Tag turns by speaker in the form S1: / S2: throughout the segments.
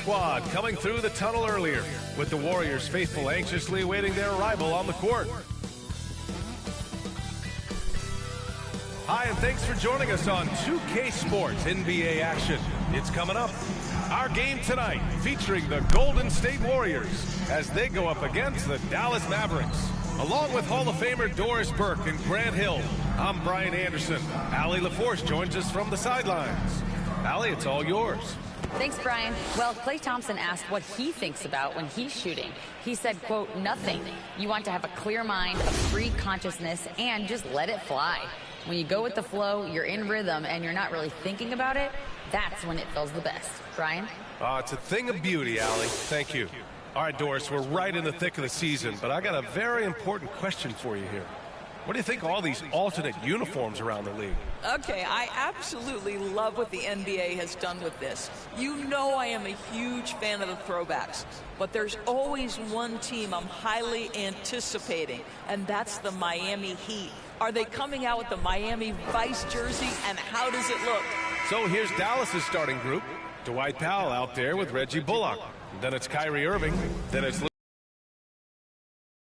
S1: squad coming through the tunnel earlier, with the Warriors faithful anxiously awaiting their arrival on the court. Hi, and thanks for joining us on 2K Sports NBA action. It's coming up. Our game tonight featuring the Golden State Warriors as they go up against the Dallas Mavericks. Along with Hall of Famer Doris Burke and Grant Hill, I'm Brian Anderson. Allie LaForce joins us from the sidelines. Allie, it's all yours.
S2: Thanks, Brian. Well, Klay Thompson asked what he thinks about when he's shooting. He said, quote, nothing. You want to have a clear mind, a free consciousness, and just let it fly. When you go with the flow, you're in rhythm, and you're not really thinking about it, that's when it feels the best. Brian?
S1: It's a thing of beauty, Allie. Thank you. All right, Doris, we're right in the thick of the season, but I got a very important question for you here. What do you think of all these alternate uniforms around the league?
S3: Okay, I absolutely love what the NBA has done with this. You know I am a huge fan of the throwbacks, but there's always one team I'm highly anticipating, and that's the Miami Heat. Are they coming out with the Miami Vice jersey, and how does it look?
S1: So here's Dallas's starting group. Dwight Powell out there with Reggie Bullock. Then it's Kyrie Irving. Then it's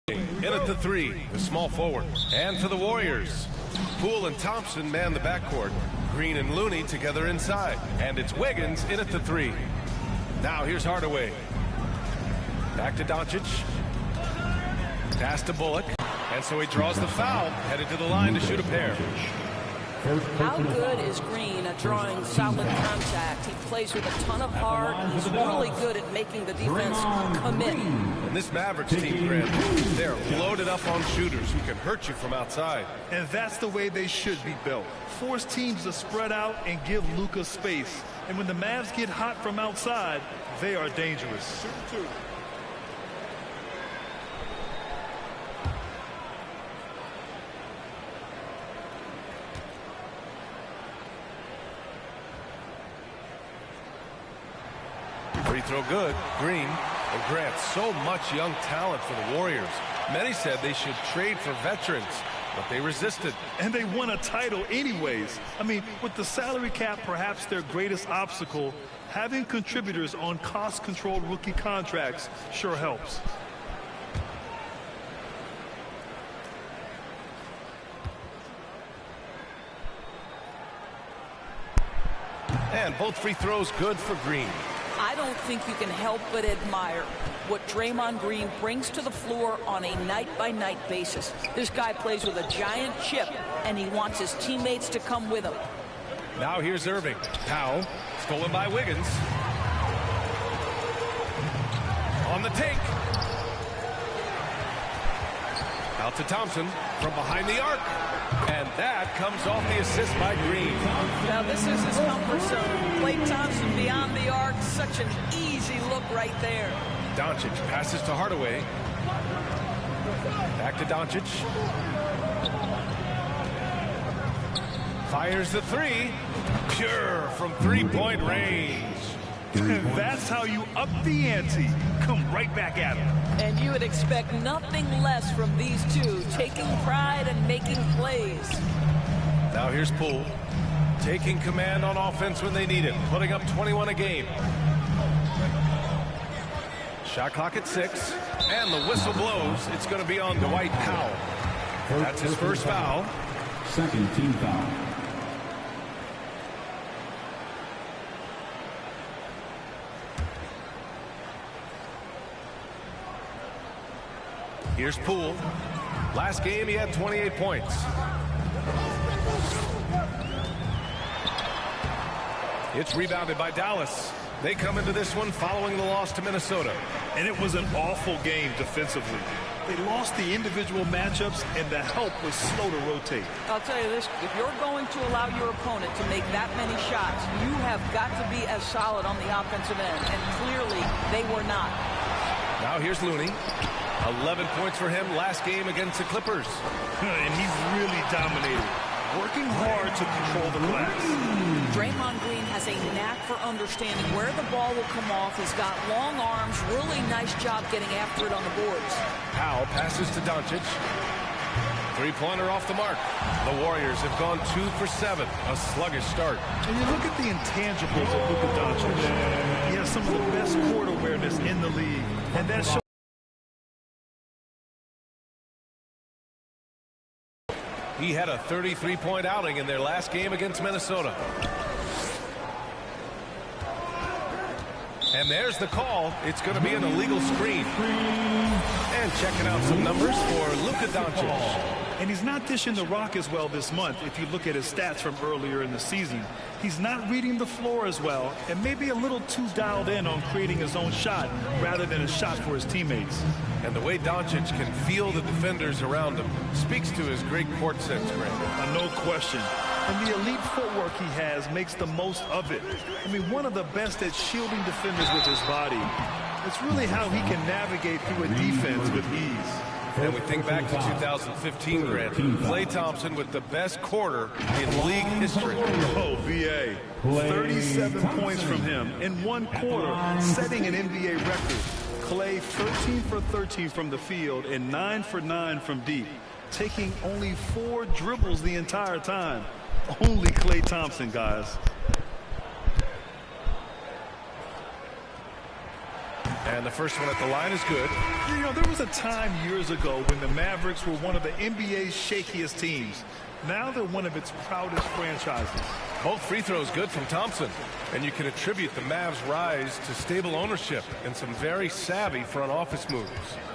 S1: in at the three, the small forward. And for the Warriors, Poole and Thompson man the backcourt. Green and Looney together inside. And it's Wiggins in at the three. Now here's Hardaway. Back to Doncic. Pass to Bullock. And so he draws the foul, headed to the line to shoot a pair.
S3: How good is Green at drawing solid contact? He plays with a ton of heart. He's really good at making the defense commit.
S1: And this Mavericks team, Grant, they're loaded up on shooters who can hurt you from outside.
S4: And that's the way they should be built. Force teams to spread out and give Luka space. And when the Mavs get hot from outside, they are dangerous.
S1: Free throw good. Green and Grant. So much young talent for the Warriors. Many said they should trade for veterans, but they resisted.
S4: And they won a title anyways. I mean, with the salary cap perhaps their greatest obstacle, having contributors on cost-controlled rookie contracts sure helps.
S1: And both free throws good for Green.
S3: I don't think you can help but admire what Draymond Green brings to the floor on a night-by-night basis. This guy plays with a giant chip, and he wants his teammates to come with him.
S1: Now here's Irving. Powell, stolen by Wiggins. On the take. Out to Thompson from behind the arc. And that comes off the assist by Green.
S3: Now this is his comfort zone. Klay Thompson beyond the arc. Such an easy look right there.
S1: Doncic passes to Hardaway. Back to Doncic. Fires the three. Pure from three-point range.
S4: That's how you up the ante. Come right back at him.
S3: And you would expect nothing less from these two, taking pride and making plays.
S1: Now here's Poole, taking command on offense when they need it, putting up 21 a game. Shot clock at 6, and the whistle blows. It's going to be on Dwight Powell. That's his first foul.
S5: Second team foul.
S1: Here's Poole. Last game, he had 28 points. It's rebounded by Dallas. They come into this one following the loss to Minnesota.
S4: And it was an awful game defensively. They lost the individual matchups, and the help was slow to rotate.
S3: I'll tell you this, if you're going to allow your opponent to make that many shots, you have got to be as solid on the offensive end, and clearly they were not.
S1: Now here's Looney. 11 points for him last game against the Clippers.
S4: And he really dominated, working hard to control the glass.
S3: Draymond Green has a knack for understanding where the ball will come off. He's got long arms, really nice job getting after it on the boards.
S1: Powell passes to Doncic. Three-pointer off the mark. The Warriors have gone 2 for 7. A sluggish start.
S4: And you look at the intangibles of Luka Doncic. He has some of the best court awareness in the league. And that shows.
S1: He had a 33-point outing in their last game against Minnesota. And there's the call. It's going to be an illegal screen. And checking out some numbers for Luka Doncic.
S4: And he's not dishing the rock as well this month if you look at his stats from earlier in the season. He's not reading the floor as well and maybe a little too dialed in on creating his own shot rather than a shot for his teammates.
S1: And the way Doncic can feel the defenders around him speaks to his great court sense, Grant.
S4: No question. And the elite footwork he has makes the most of it. I mean, one of the best at shielding defenders with his body. It's really how he can navigate through a defense with ease.
S1: And we think back to 2015, Grant. Klay Thompson with the best quarter in league history.
S4: Oh, VA. 37 points from him in one quarter, setting an NBA record. Klay 13 for 13 from the field and 9 for 9 from deep, taking only 4 dribbles the entire time. Only Klay Thompson, guys.
S1: And the first one at the line is good.
S4: You know, there was a time years ago when the Mavericks were one of the NBA's shakiest teams. Now they're one of its proudest franchises.
S1: Both free throws good from Thompson. And you can attribute the Mavs' rise to stable ownership and some very savvy front office moves.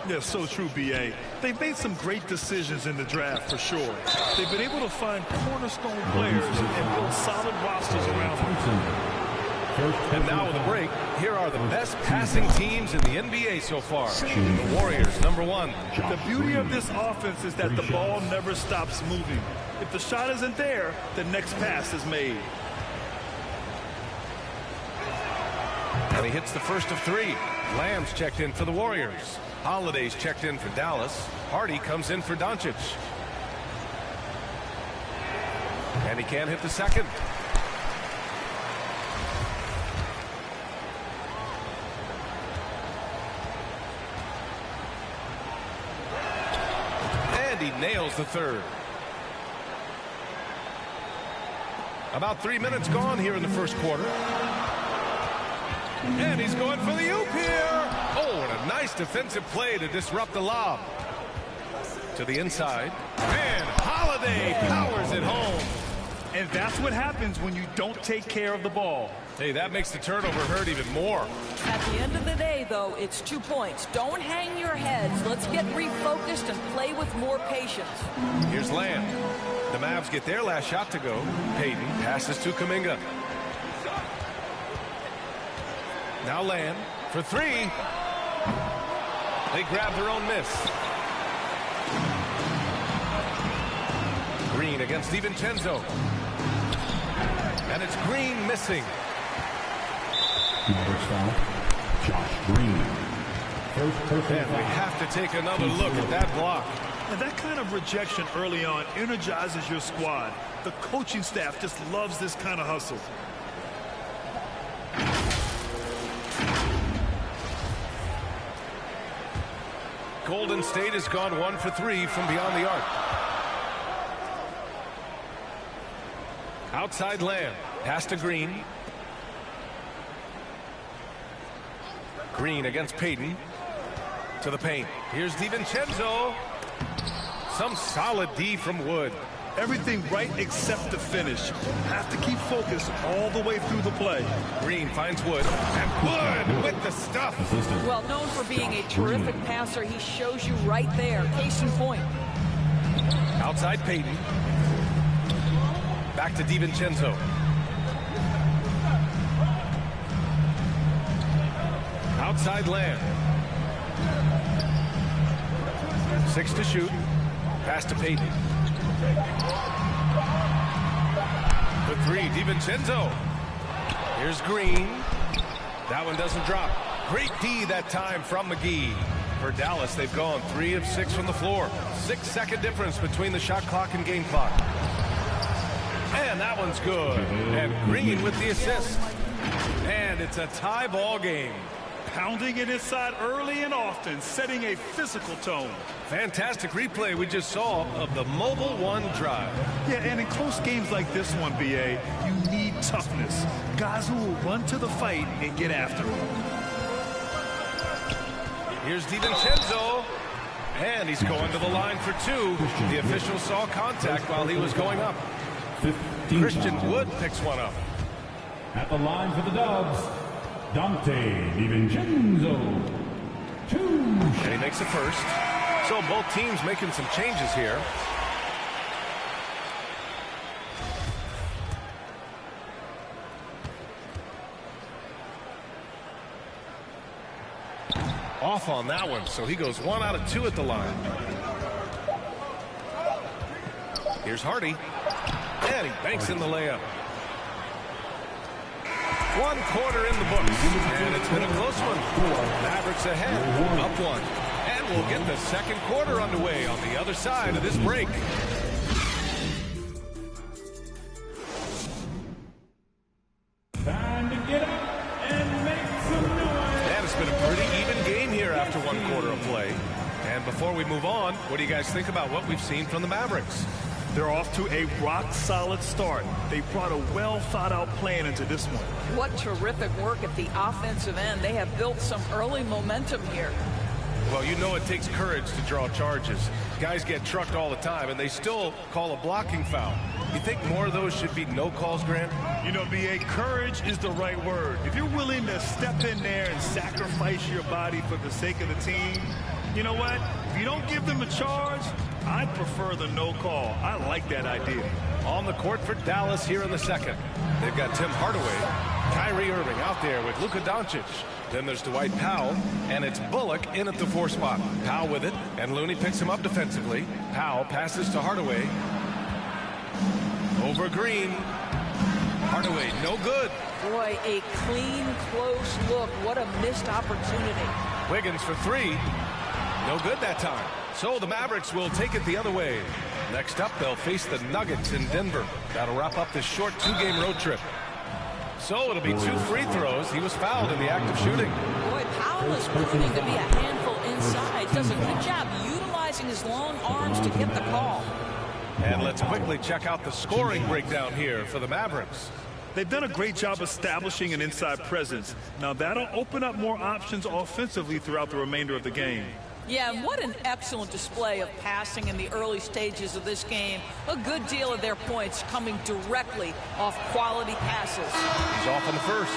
S4: Yeah, so true, B.A. They've made some great decisions in the draft, for sure. They've been able to find cornerstone players and build solid rosters around them.
S1: And now with a break, here are the best passing teams in the NBA so far. The Warriors, #1.
S4: The beauty of this offense is that the ball never stops moving. If the shot isn't there, the next pass is made.
S1: And he hits the first of 3. Lamb's checked in for the Warriors. Holiday's checked in for Dallas. Hardy comes in for Doncic. And he can't hit the second. He nails the third. About 3 minutes gone here in the first quarter. And he's going for the oop here. Oh, and a nice defensive play to disrupt the lob. To the inside. And Holiday powers it home.
S4: And that's what happens when you don't take care of the ball.
S1: Hey, that makes the turnover hurt even more.
S3: At the end of the day, though, it's 2 points. Don't hang your heads. Let's get refocused and play with more patience.
S1: Here's Lamb. The Mavs get their last shot to go. Payton passes to Kuminga. Now Lamb for 3. They grab their own miss. Green against DiVincenzo. And it's Green missing.
S5: Mavericks foul. Josh Green.
S1: And we have to take another look at that block.
S4: And that kind of rejection early on energizes your squad. The coaching staff just loves this kind of hustle.
S1: Golden State has gone 1 for 3 from beyond the arc. Outside Lamb. Pass to Green. Green against Payton. To the paint. Here's DiVincenzo. Some solid D from Wood.
S4: Everything right except the finish. Have to keep focused all the way through the play.
S1: Green finds Wood. And Wood with the stuff.
S3: Well, known for being a terrific passer, he shows you right there. Case in point.
S1: Outside Payton. Back to DiVincenzo. Outside Lamb. 6 to shoot. Pass to Payton. The 3, DiVincenzo. Here's Green. That one doesn't drop. Great D that time from McGee. For Dallas, they've gone 3 of 6 from the floor. 6-second difference between the shot clock and game clock. And that one's good. And Green with the assist. And it's a tie ball game.
S4: pounding it inside early and often, setting a physical tone.
S1: Fantastic replay we just saw of the mobile one drive.
S4: Yeah, and in close games like this one, BA, you need toughness. Guys who will run to the fight and get after it.
S1: Here's DiVincenzo. And he's going to the line for two. The official saw contact while he was going up. Christian Wood picks one up.
S5: At the line for the Dubs, Dante DiVincenzo.
S1: And he makes it first. So both teams making some changes here. Off on that one, so he goes 1 out of 2 at the line. Here's Hardy. And he banks in the layup. 1 quarter in the books. And it's been a close one. Mavericks ahead, up 1. And we'll get the second quarter underway on the other side of this break.
S5: Time to get up and make some noise.
S1: And it's been a pretty even game here after 1 quarter of play. And before we move on, what do you guys think about what we've seen from the Mavericks?
S4: They're off to a rock-solid start. They brought a well-thought-out plan into this one.
S3: What terrific work at the offensive end. They have built some early momentum here.
S1: Well, you know it takes courage to draw charges. Guys get trucked all the time, and they still call a blocking foul. You think more of those should be no calls, Grant?
S4: You know, BA, courage is the right word. If you're willing to step in there and sacrifice your body for the sake of the team, you know what? If you don't give them a charge, I'd prefer the no call. I like that idea.
S1: On the court for Dallas here in the second. They've got Tim Hardaway, Kyrie Irving out there with Luka Doncic. Then there's Dwight Powell, and it's Bullock in at the 4 spot. Powell with it, and Looney picks him up defensively. Powell passes to Hardaway. Over Green. Hardaway, no good.
S3: Boy, a clean, close look. What a missed opportunity.
S1: Wiggins for 3. No good that time. So the Mavericks will take it the other way. Next up, they'll face the Nuggets in Denver. That'll wrap up this short 2-game road trip. So it'll be 2 free throws. He was fouled in the act of shooting.
S3: Boy, Powell is proving to be a handful inside. Does a good job utilizing his long arms to get the call.
S1: And let's quickly check out the scoring breakdown here for the Mavericks.
S4: They've done a great job establishing an inside presence. Now that'll open up more options offensively throughout the remainder of the game.
S3: Yeah, and what an excellent display of passing in the early stages of this game. A good deal of their points coming directly off quality passes.
S1: He's off on the first.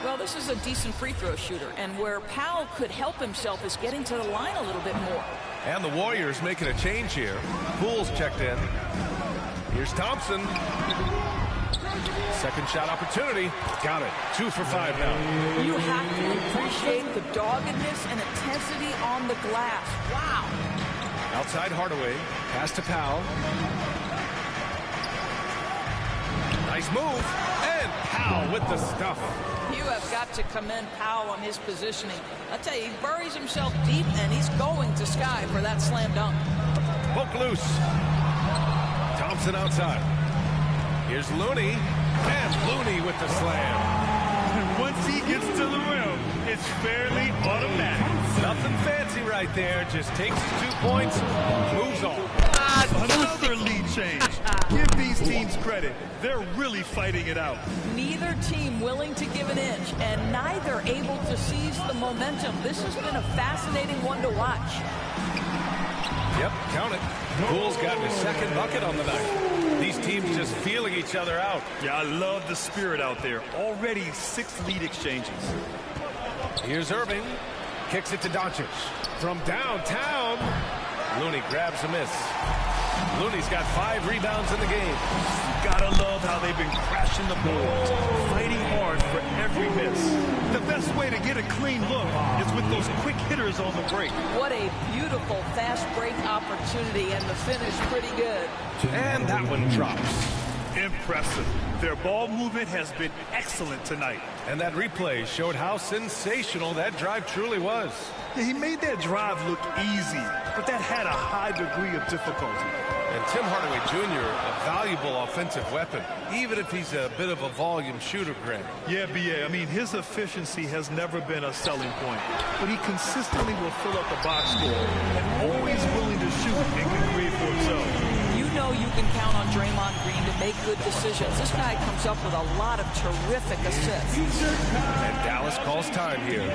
S3: Well, this is a decent free throw shooter, and where Powell could help himself is getting to the line a little bit more.
S1: And the Warriors making a change here. Poole's checked in. Here's Thompson. Second shot opportunity. Got it. 2 for 5 now.
S3: You have to appreciate the doggedness and intensity on the glass. Wow.
S1: Outside Hardaway. Pass to Powell. Nice move. And Powell with the stuff.
S3: You have got to commend Powell on his positioning. I tell you, he buries himself deep, and he's going to sky for that slam dunk.
S1: Poke loose. Thompson outside. Here's Looney. And Looney with the slam.
S4: And once he gets to the rim, it's fairly automatic.
S1: Nothing fancy right there. Just takes his 2 points, moves on.
S4: Another lead change. Give these teams credit. They're really fighting it out.
S3: Neither team willing to give an inch, and neither able to seize the momentum. This has been a fascinating one to watch.
S1: Yep, count it. Poole's gotten his second bucket on the night. These teams just feeling each other out.
S4: Yeah, I love the spirit out there. Already 6 lead exchanges.
S1: Here's Irving. Kicks it to Doncic. From downtown. Looney grabs a miss. Looney's got 5 rebounds in the game.
S4: Gotta love how they've been crashing the boards, fighting hard for every miss. The best way to get a clean look is with those quick hitters on the break.
S3: What a beautiful fast break opportunity, and the finish pretty good.
S1: And that one drops.
S4: Impressive. Their ball movement has been excellent tonight.
S1: And that replay showed how sensational that drive truly was.
S4: Yeah, he made that drive look easy, but that had a high degree of difficulty.
S1: And Tim Hardaway Jr., a valuable offensive weapon, even if he's a bit of a volume shooter, Greg.
S4: Yeah, B.A. I mean, his efficiency has never been a selling point, but he consistently will fill up the box score and always willing to shoot and can create for himself.
S3: You know you can count on Draymond Green to make good decisions. This guy comes up with a lot of terrific assists.
S1: And Dallas calls time here.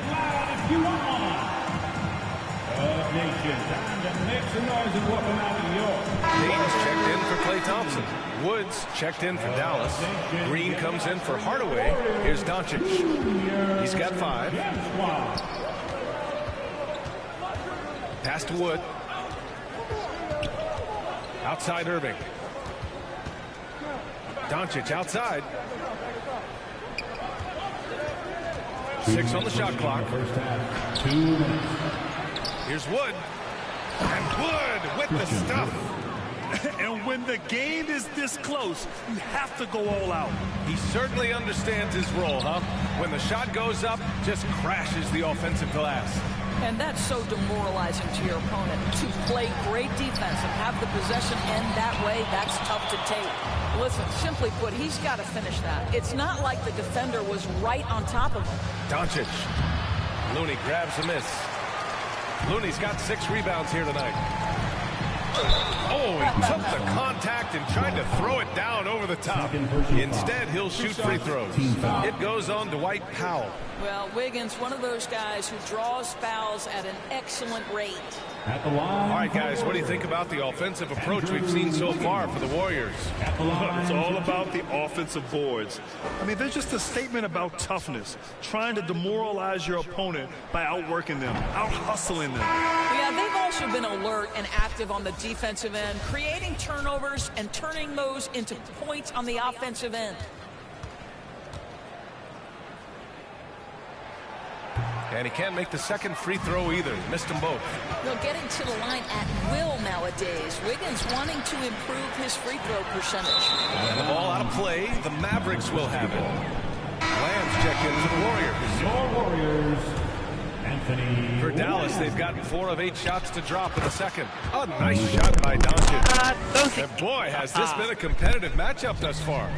S1: Hayden's checked in for Klay Thompson. Woods checked in for Dallas. Green comes in for Hardaway. Here's Doncic. He's got 5. Pass to Wood. Outside Irving. Doncic outside. 6 on the shot clock. Here's Wood. And Wood with the stuff.
S4: And when the game is this close, you have to go all out.
S1: He certainly understands his role, huh? When the shot goes up, just crashes the offensive glass.
S3: And that's so demoralizing to your opponent. To play great defense and have the possession end that way, that's tough to take. Listen, simply put, he's got to finish that. It's not like the defender was right on top of him.
S1: Doncic. Looney grabs a miss. Looney's got 6 rebounds here tonight. Oh, he took the contact and tried to throw it down over the top. Instead, he'll shoot free throws. It goes on to Dwight Powell.
S3: Well, Wiggins, one of those guys who draws fouls at an excellent rate.
S1: All right, guys, what do you think about the offensive approach we've seen so far for the Warriors?
S4: It's all about the offensive boards. I mean, they're just a statement about toughness, trying to demoralize your opponent by outworking them, out-hustling them.
S3: Yeah, they've also been alert and active on the defensive end, creating turnovers and turning those into points on the offensive end.
S1: And he can't make the second free throw either. Missed them both.
S3: They're getting to the line at will nowadays. Wiggins wanting to improve his free throw percentage.
S1: And the ball out of play. The Mavericks will have it. Lamb's checked in for the Warriors.
S5: Your Warriors, Anthony.
S1: For Dallas, they've gotten 4 of 8 shots to drop in the second. A nice shot by Doncic. And boy, has this been a competitive matchup thus far.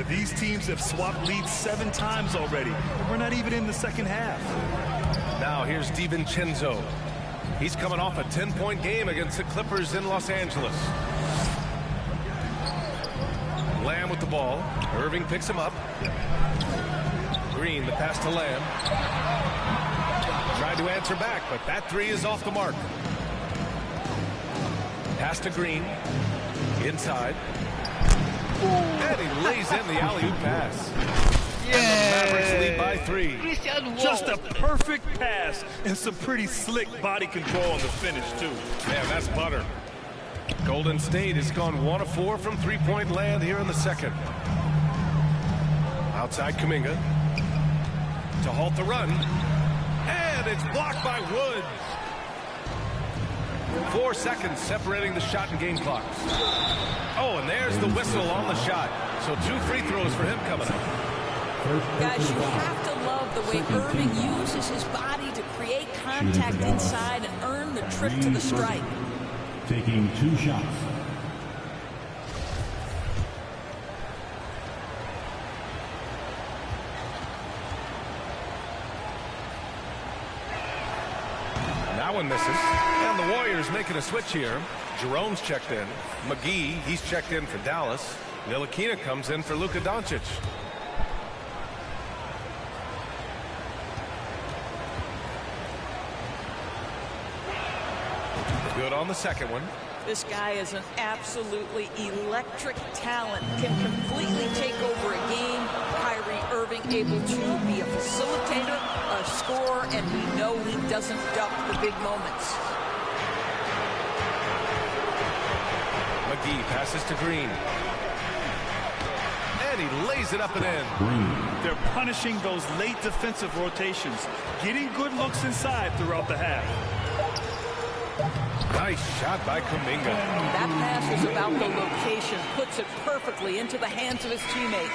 S4: These teams have swapped leads 7 times already. We're not even in the second half.
S1: Now here's DiVincenzo. He's coming off a 10-point game against the Clippers in Los Angeles. Lamb with the ball. Irving picks him up. Green, the pass to Lamb. Tried to answer back, but that 3 is off the mark. Pass to Green. Inside. And he lays in the alley-oop pass. And the Mavericks lead by 3.
S4: Just a perfect pass and some pretty slick body control on the finish, too.
S1: Man, that's butter. Golden State has gone 1 of 4 from 3-point land here in the second. Outside Kuminga. To halt the run. And it's blocked by Woods. 4 seconds separating the shot and game clocks. Oh, and there's the whistle on the shot. So 2 free throws for him coming up.
S3: Guys, you have to love the way Irving uses his body to create contact inside and earn the trip to the strike.
S5: Taking 2 shots.
S1: That one misses. And the Warriors making a switch here. Jerome's checked in. McGee, he's checked in for Dallas. Ntilikina comes in for Luka Doncic. Good on the second one.
S3: This guy is an absolutely electric talent. Can completely take over a game. Kyrie Irving able to be a facilitator, a scorer, and we know he doesn't duck the big moments.
S1: McGee passes to Green. And he lays it up and in.
S4: They're punishing those late defensive rotations, getting good looks inside throughout the half.
S1: Nice shot by Kuminga.
S3: That pass was about the location, puts it perfectly into the hands of his teammate.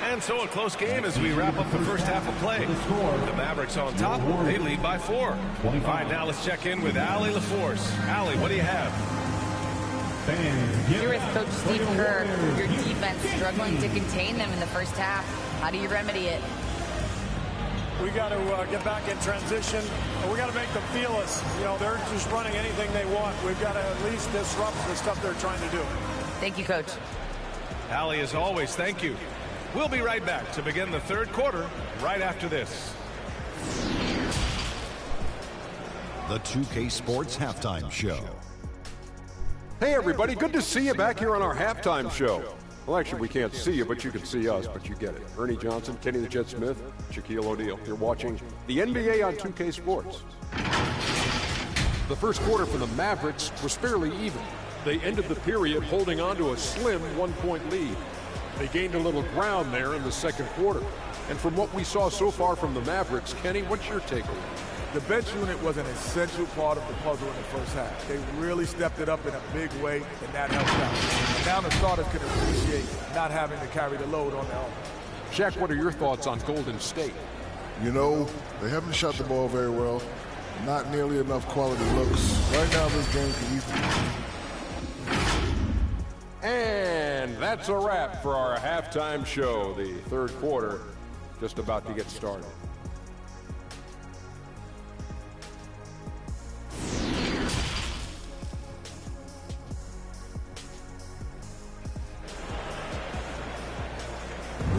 S1: And so a close game as we wrap up the first half of play. The Mavericks on top. They lead by 4. All right, now let's check in with Allie LaForce. Allie, what do you have?
S2: You're with Coach Steve Kerr. Your defense struggling to contain them in the first half. How do you remedy it?
S6: We got to get back in transition. We got to make them feel us. You know, they're just running anything they want. We've got to at least disrupt the stuff they're trying to do.
S2: Thank you, Coach.
S1: Allie, as always, thank you. We'll be right back to begin the third quarter right after this.
S7: The 2K Sports Halftime Show.
S8: Hey everybody, good to see you back here on our halftime show. Well, actually, we can't see you, but you can see us, but you get it. Ernie Johnson, Kenny the Jet Smith, Shaquille O'Neal. You're watching the NBA on 2K Sports. The first quarter for the Mavericks was fairly even. They ended the period holding on to a slim 1-point lead. They gained a little ground there in the second quarter. And from what we saw so far from the Mavericks, Kenny, what's your takeaway?
S9: The bench unit was an essential part of the puzzle in the first half. They really stepped it up in a big way, and that helped out. And now the starters can appreciate not having to carry the load on their own.
S8: Shaq, what are your thoughts on Golden State?
S10: You know, they haven't shot the ball very well. Not nearly enough quality looks. Right now, this game can easily.
S8: And that's a wrap for our halftime show. The third quarter just about to get started.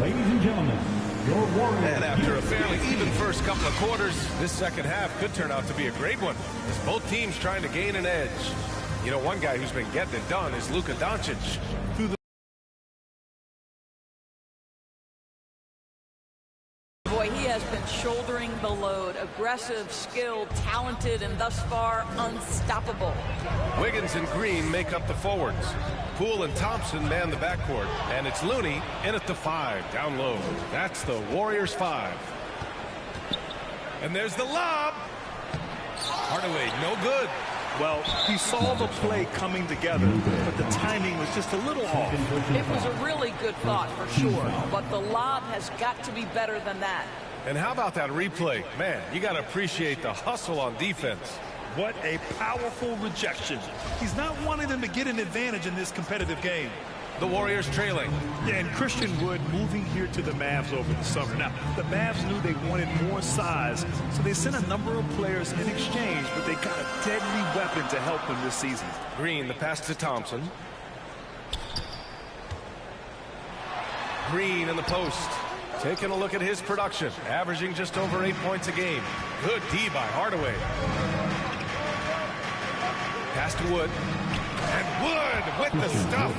S5: Ladies and gentlemen, your Warriors.
S1: And after a fairly even first couple of quarters, this second half could turn out to be a great one, as both teams trying to gain an edge. You know, one guy who's been getting it done is Luka Doncic.
S3: Boy, he has been shouldering the load. Aggressive, skilled, talented, and thus far unstoppable.
S1: Wiggins and Green make up the forwards. Poole and Thompson man the backcourt. And it's Looney in at the 5, down low. That's the Warriors 5. And there's the lob. Hardaway, no good.
S4: Well, he saw the play coming together, but the timing was just a little off.
S3: It was a really good thought for sure, but the lob has got to be better than that.
S1: And how about that replay? Man, you got to appreciate the hustle on defense.
S4: What a powerful rejection. He's not wanting them to get an advantage in this competitive game.
S1: The Warriors trailing.
S4: Yeah, and Christian Wood moving here to the Mavs over the summer. Now, the Mavs knew they wanted more size, so they sent a number of players in exchange, but they got a deadly weapon to help them this season.
S1: Green, the pass to Thompson. Green in the post. Taking a look at his production, averaging just over 8 points a game. Good D by Hardaway. Pass to Wood. And Wood with the stuff.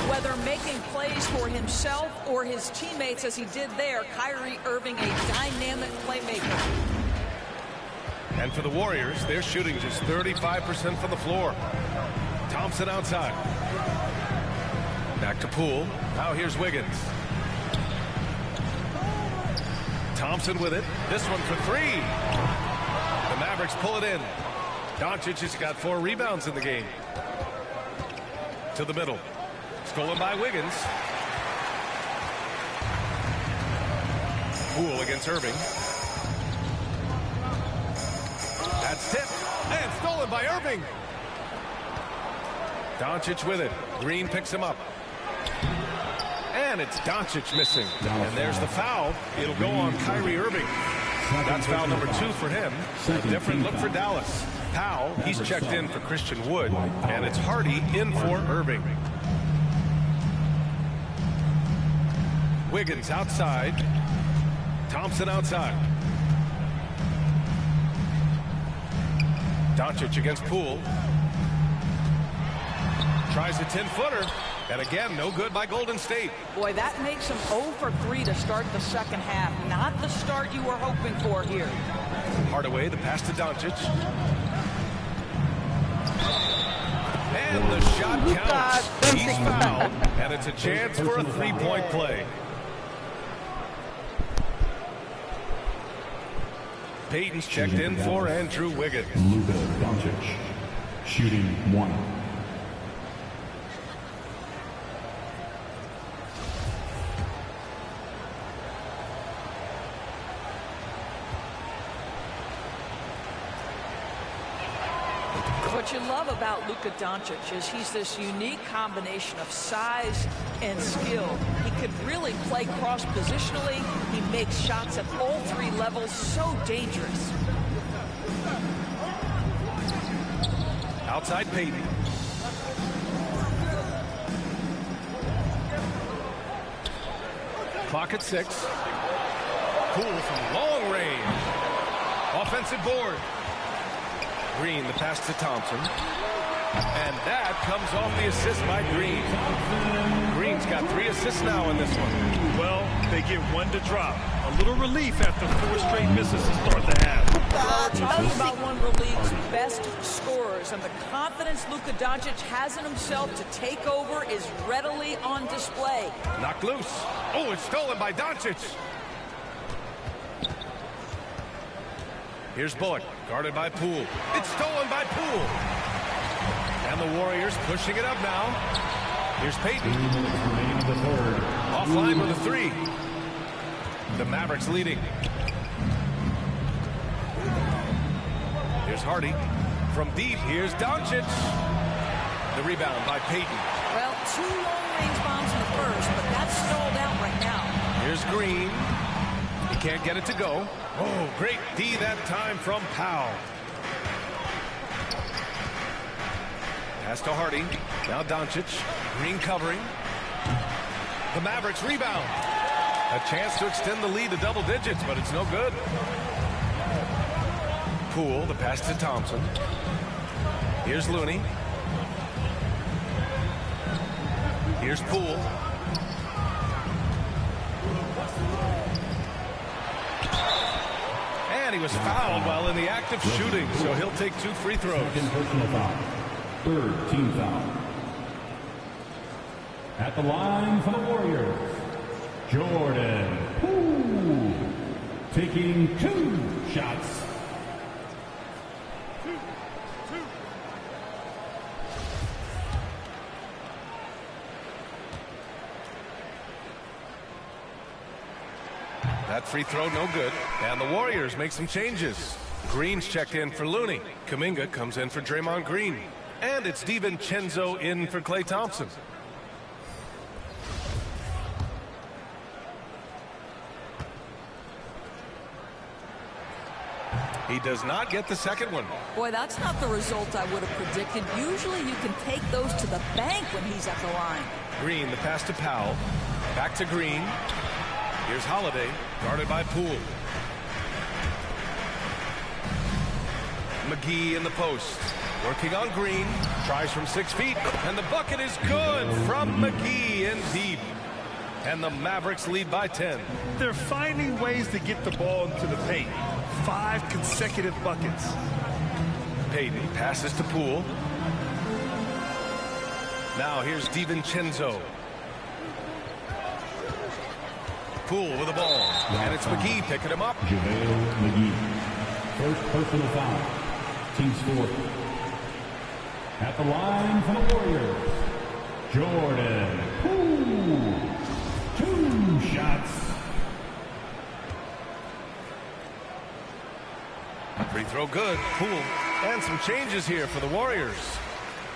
S3: Whether making plays for himself or his teammates as he did there, Kyrie Irving a dynamic playmaker.
S1: And for the Warriors, they're shooting just 35% from the floor. Thompson outside. Back to Poole. Now here's Wiggins. Thompson with it. This one for 3. The Mavericks pull it in. Doncic has got 4 rebounds in the game. To the middle. Stolen by Wiggins. Poole against Irving. That's tipped and stolen by Irving. Doncic with it. Green picks him up. And it's Doncic missing. And there's the foul. It'll go on Kyrie Irving. That's foul number 2 for him. A different look for Dallas. Powell, he's checked in for Christian Wood. And it's Hardy in for Irving. Wiggins outside. Thompson outside. Doncic against Poole. Tries a 10-footer. And again, no good by Golden State.
S3: Boy, that makes him 0 for 3 to start the second half. Not the start you were hoping for here.
S1: Hardaway, the pass to Doncic. And the shot counts. He's fouled. And it's a chance for a 3-point play. Payton's checked in for Andrew Wiggins.
S5: Luka Doncic, shooting 1.
S3: What you love about Luka Doncic is he's this unique combination of size and skill. He can really play cross-positionally. He makes shots at all 3 levels, so dangerous.
S1: Outside Payton. Clock at 6. Poole from long range. Offensive board. Green, the pass to Thompson. And that comes off the assist by Green. Green's got 3 assists now in this one.
S11: Well, they get 1 to drop. A little relief after 4 straight misses to start the half.
S3: Well, we're talking about one of the league's best scorers, and the confidence Luka Doncic has in himself to take over is readily on display.
S1: Knocked loose. Oh, it's stolen by Doncic. Here's Bullock, guarded by Poole. It's stolen by Poole. And the Warriors pushing it up now. Here's Payton. Offline with a 3. The Mavericks leading. Here's Hardy. From deep, here's Doncic. The rebound by Payton.
S3: Well, 2 long-range bombs in the first, but that's stalled out right now.
S1: Here's Green. He can't get it to go. Oh, great D that time from Powell. Pass to Hardy. Now Doncic. Green covering. The Mavericks rebound. A chance to extend the lead to double digits, but it's no good. Poole, the pass to Thompson. Here's Looney. Here's Poole. And he was fouled while in the act of shooting, so he'll take 2 free throws.
S5: Second personal foul. 3rd team foul. At the line for the Warriors, Jordan Poole, taking 2 shots.
S1: That free throw no good. And the Warriors make some changes. Green's checked in for Looney. Kuminga comes in for Draymond Green. And it's DiVincenzo in for Klay Thompson. He does not get the second one.
S3: Boy, that's not the result I would have predicted. Usually you can take those to the bank when he's at the line.
S1: Green, the pass to Powell. Back to Green. Here's Holiday, guarded by Poole. McGee in the post. Working on Green. Tries from 6 feet. And the bucket is good from McGee in deep. And the Mavericks lead by 10.
S11: They're finding ways to get the ball into the paint. 5 consecutive buckets.
S1: Payton passes to Poole. Now here's DiVincenzo. Poole with the ball. And it's McGee picking him up.
S5: JaVale McGee. First personal foul. Team's 4th. At the line for the Warriors, Jordan Poole. 2 shots.
S1: Free throw good. Poole. And some changes here for the Warriors.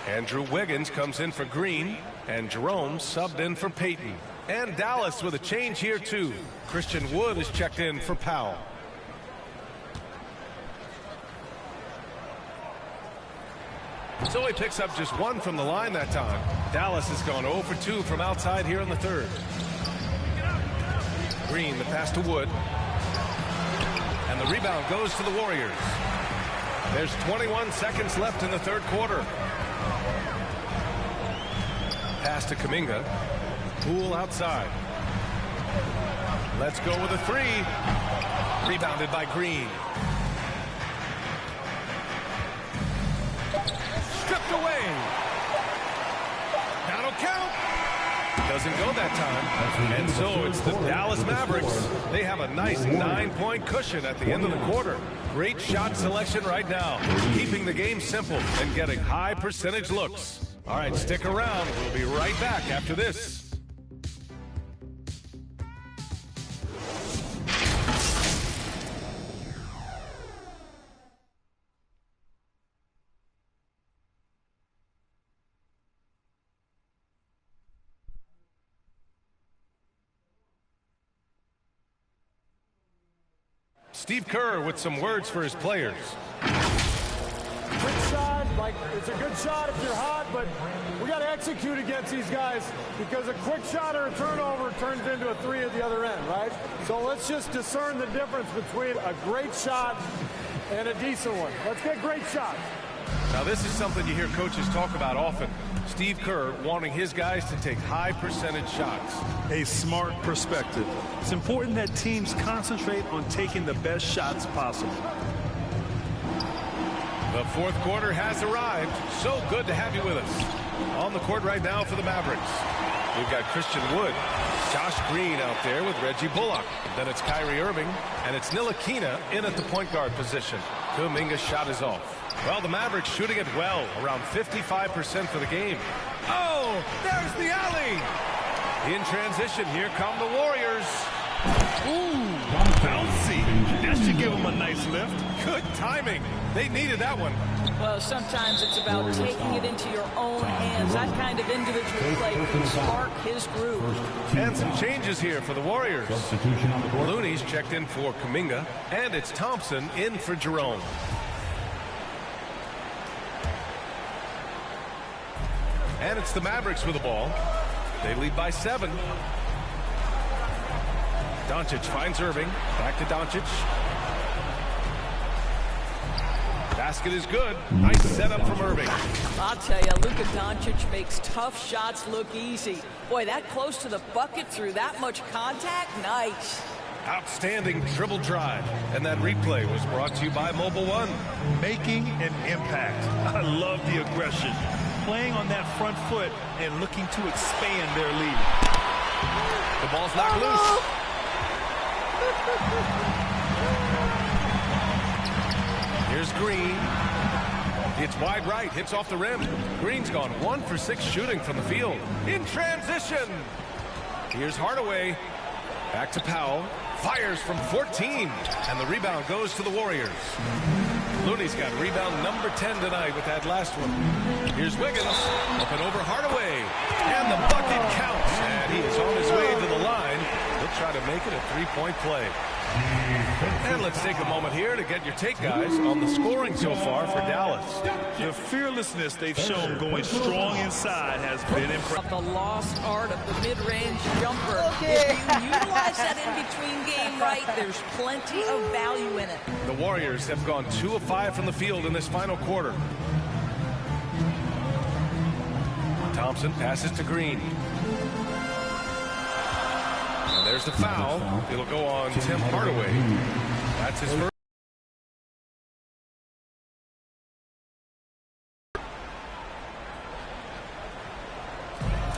S1: Andrew Wiggins comes in for Green. And Jerome subbed in for Payton. And Dallas with a change here too. Christian Wood is checked in for Powell. So he picks up just 1 from the line that time. Dallas has gone 0 for 2 from outside here in the 3rd. Green, the pass to Wood. And the rebound goes to the Warriors. There's 21 seconds left in the 3rd quarter. Pass to Kuminga. Poole outside. Let's go with a 3. Rebounded by Green. Stripped away. That'll count. Doesn't go that time. And so it's the Dallas Mavericks. They have a nice 9-point cushion at the end of the quarter. Great shot selection right now, keeping the game simple and getting high percentage looks. All right, stick around. We'll be right back after this. Steve Kerr with some words for his players.
S6: Quick shot, like it's a good shot if you're hot, but we got to execute against these guys because a quick shot or a turnover turns into a three at the other end, right? So let's just discern the difference between a great shot and a decent one. Let's get great shots.
S1: Now this is something you hear coaches talk about often. Steve Kerr wanting his guys to take high percentage shots.
S11: A smart perspective. It's important that teams concentrate on taking the best shots possible.
S1: The fourth quarter has arrived. So good to have you with us. On the court right now for the Mavericks, we've got Christian Wood, Josh Green out there with Reggie Bullock. Then it's Kyrie Irving, and it's Ntilikina in at the point guard position. Kuminga's shot is off. Well, the Mavericks shooting it well, around 55% for the game. Oh, there's the alley. In transition, here come the Warriors.
S11: Ooh, bouncy. That should give them a nice lift.
S1: Good timing. They needed that one.
S3: Well, sometimes it's about taking it into your own hands. That kind of individual play can spark his groove.
S1: And some changes here for the Warriors. Looney's checked in for Kuminga, and it's Thompson in for Jerome. And it's the Mavericks with the ball. They lead by 7. Doncic finds Irving. Back to Doncic. Basket is good. Nice setup from Irving.
S3: I'll tell you, Luka Doncic makes tough shots look easy. Boy, that close to the bucket through that much contact, nice.
S1: Outstanding dribble drive. And that replay was brought to you by Mobile One.
S11: Making an impact. I love the aggression. Playing on that front foot and looking to expand their lead.
S1: The ball's knocked loose. Here's Green. It's wide right, hits off the rim. Green's gone 1 for 6 shooting from the field. In transition. Here's Hardaway. Back to Powell. Fires from 14. And the rebound goes to the Warriors. Looney's got rebound number 10 tonight with that last one. Here's Wiggins. Up and over Hardaway. And the bucket counts. And he is on his way to the line. He'll try to make it a 3-point play. And let's take a moment here to get your take, guys, on the scoring so far for Dallas.
S11: The fearlessness they've shown going strong inside has been impressive.
S3: The lost art of the mid-range jumper. If you utilize that in-between game right, there's plenty of value in it.
S1: The Warriors have gone 2 of 5 from the field in this final quarter. Thompson passes to Green. And there's the foul. It'll go on Tim Hardaway. That's his first.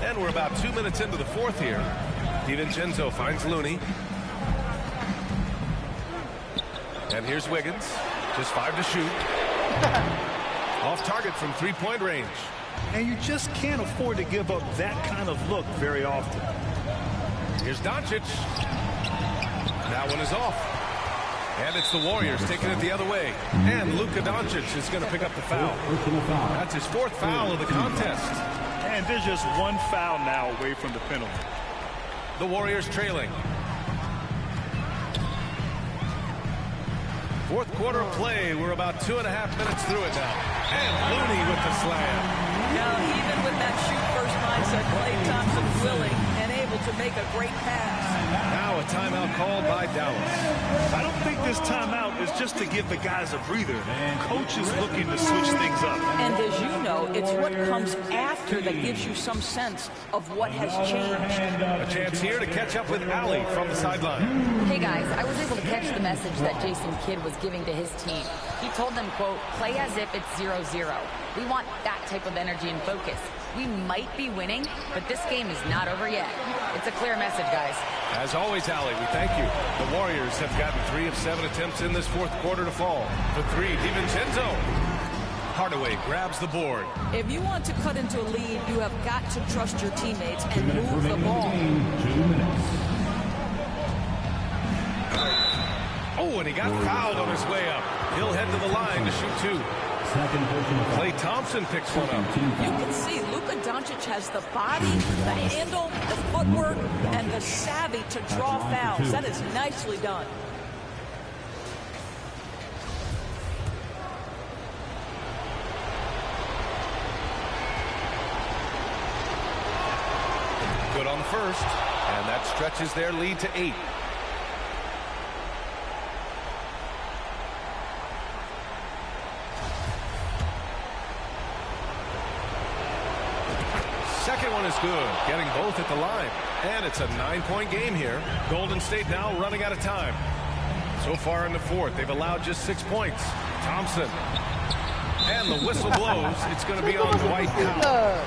S1: And we're about 2 minutes into the fourth here. DiVincenzo finds Looney. And here's Wiggins. Just 5 to shoot. Off target from 3-point range.
S11: And you just can't afford to give up that kind of look very often.
S1: Here's Doncic. That one is off. And it's the Warriors taking it the other way. And Luka Doncic is going to pick up the foul. That's his 4th foul of the contest.
S11: And there's just 1 foul now away from the penalty.
S1: The Warriors trailing. 4th quarter of play. We're about 2.5 minutes through it now. And Looney with the slam.
S3: Now, even with that shoot-first mindset, Klay Thompson willing and able to make a great pass.
S1: Now a timeout called by Dallas.
S11: I don't think this timeout is just to give the guys a breather. Coach is looking to switch things up.
S3: And as you know, it's what comes after that gives you some sense of what has changed.
S1: A chance here to catch up with Allie from the sideline.
S2: Hey guys, I was able to catch the message that Jason Kidd was giving to his team. He told them, quote, play as if it's 0-0. We want that type of energy and focus. We might be winning, but this game is not over yet. It's a clear message, guys.
S1: As always, Allie, we thank you. The Warriors have gotten 3 of 7 attempts in this fourth quarter to fall. For 3, DiVincenzo. Hardaway grabs the board.
S3: If you want to cut into a lead, you have got to trust your teammates and move the ball.
S5: 2 minutes.
S1: Oh, and he got fouled on his way up. He'll head to the line to shoot 2.
S5: Second personal foul.
S1: Klay Thompson picks one up.
S3: You can see Luka Doncic has the body, the handle, the footwork, and the savvy to draw fouls. That is nicely done.
S1: Good on the first, and that stretches their lead to 8. Second one is good, getting both at the line. And it's a 9-point game here. Golden State now running out of time. So far in the fourth, they've allowed just 6 points. Thompson. And the whistle blows. It's going to be on Dwight Powell.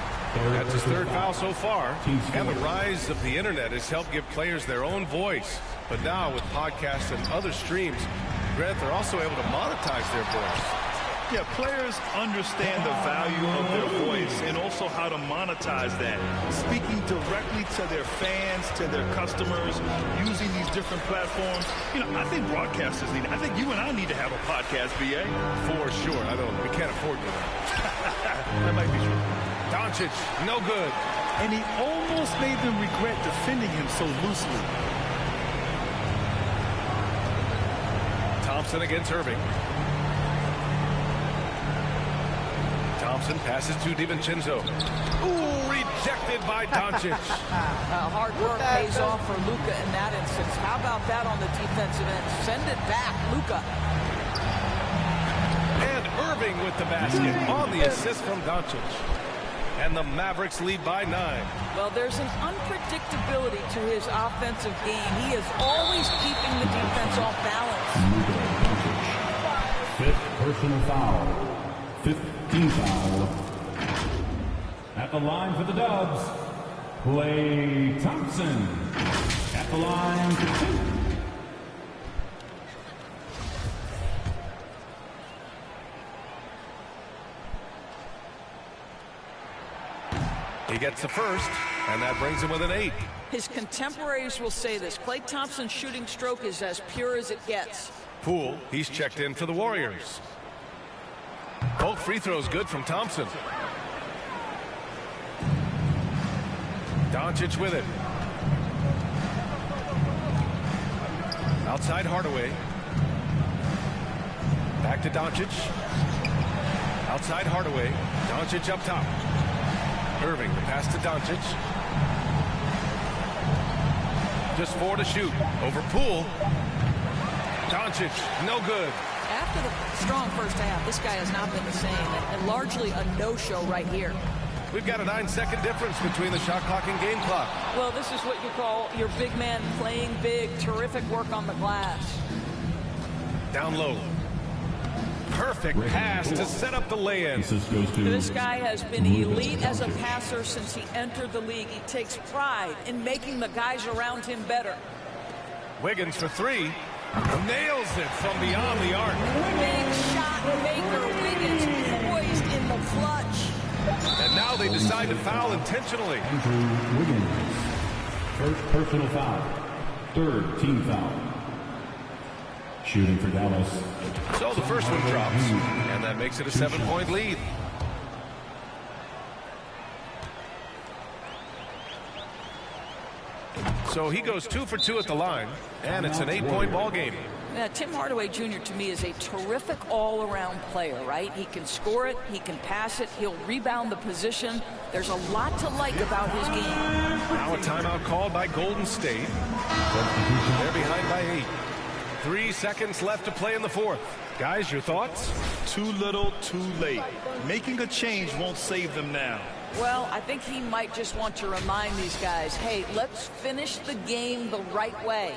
S1: That's his 3rd foul so far. And the rise of the internet has helped give players their own voice. But now with podcasts and other streams, Grant, they're also able to monetize their voice.
S11: Yeah, players understand the value of their voice and also how to monetize that. Speaking directly to their fans, to their customers, using these different platforms. You know, I think broadcasters need it. I think you and I need to have a podcast, BA.
S1: For sure. We can't afford to.
S11: That might be true.
S1: Doncic, no good.
S11: And he almost made them regret defending him so loosely.
S1: Thompson against Irving. Thompson passes to DiVincenzo. Ooh, rejected by Doncic.
S3: Hard work pays off for Luka in that instance. How about that on the defensive end? Send it back, Luka.
S1: And Irving with the basket on the assist from Doncic. And the Mavericks lead by 9.
S3: Well, there's an unpredictability to his offensive game. He is always keeping the defense off balance.
S5: 5th personal foul. 15th foul. At the line for the Dubs, Klay Thompson. At the line for 2.
S1: He gets the first, and that brings him with an 8.
S3: His contemporaries will say this. Klay Thompson's shooting stroke is as pure as it gets.
S1: Poole, he's checked in for the Warriors. Both free throws good from Thompson. Doncic with it. Outside Hardaway. Back to Doncic. Outside Hardaway. Doncic up top. Irving, the pass to Doncic. Just 4 to shoot. Over Poole. Doncic, no good.
S3: After the strong first half, this guy has not been the same, and largely a no-show right here.
S1: We've got a 9-second difference between the shot clock and game clock.
S3: Well, this is what you call your big man playing big. Terrific work on the glass.
S1: Down low. Perfect pass to set up the lay-in.
S3: This guy has been elite as a passer since he entered the league. He takes pride in making the guys around him better.
S1: Wiggins for 3. Nails it from beyond the arc.
S3: Big shot maker. Wiggins poised in the clutch.
S1: And now they decide to foul intentionally.
S5: Andrew Wiggins. 1st personal foul. 3rd team foul. Shooting for Dallas.
S1: So the first one drops, and that makes it a 7-point lead. So he goes 2 for 2 at the line, and it's an 8-point ball game.
S3: Now, Tim Hardaway Jr. to me is a terrific all-around player, right? He can score it, he can pass it, he'll rebound the position. There's a lot to like about his game.
S1: Now a timeout called by Golden State. They're behind by 8. 3 seconds left to play in the fourth. Guys, your thoughts?
S11: Too little, too late. Making a change won't save them now.
S3: Well, I think he might just want to remind these guys, hey, let's finish the game the right way.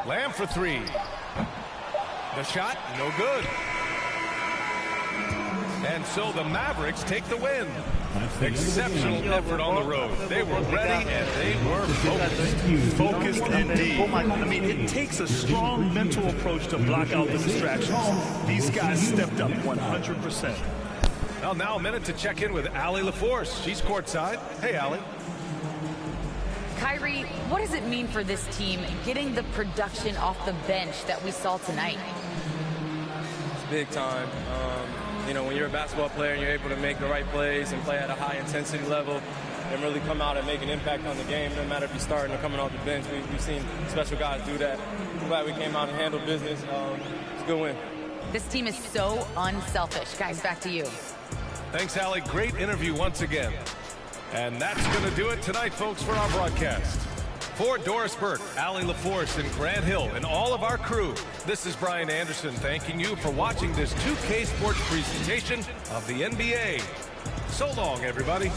S1: Lamb for three. The shot, no good. And so the Mavericks take the win. Exceptional effort on the road. They were ready and they were focused.
S11: Focused indeed. I mean, it takes a strong mental approach to block out the distractions. These guys stepped up 100%.
S1: Well, now a minute to check in with Allie LaForce. She's courtside. Hey, Allie.
S2: Kyrie, what does it mean for this team getting the production off the bench that we saw tonight?
S12: It's big time. You know, when you're a basketball player and you're able to make the right plays and play at a high intensity level and really come out and make an impact on the game, no matter if you're starting or coming off the bench, we've seen special guys do that. I'm glad we came out and handled business. It's a good win.
S2: This team is so unselfish. Guys, back to you.
S1: Thanks, Allie. Great interview once again. And that's going to do it tonight, folks, for our broadcast. For Doris Burke, Allie LaForce, and Grant Hill, and all of our crew, this is Brian Anderson thanking you for watching this 2K Sports presentation of the NBA. So long, everybody.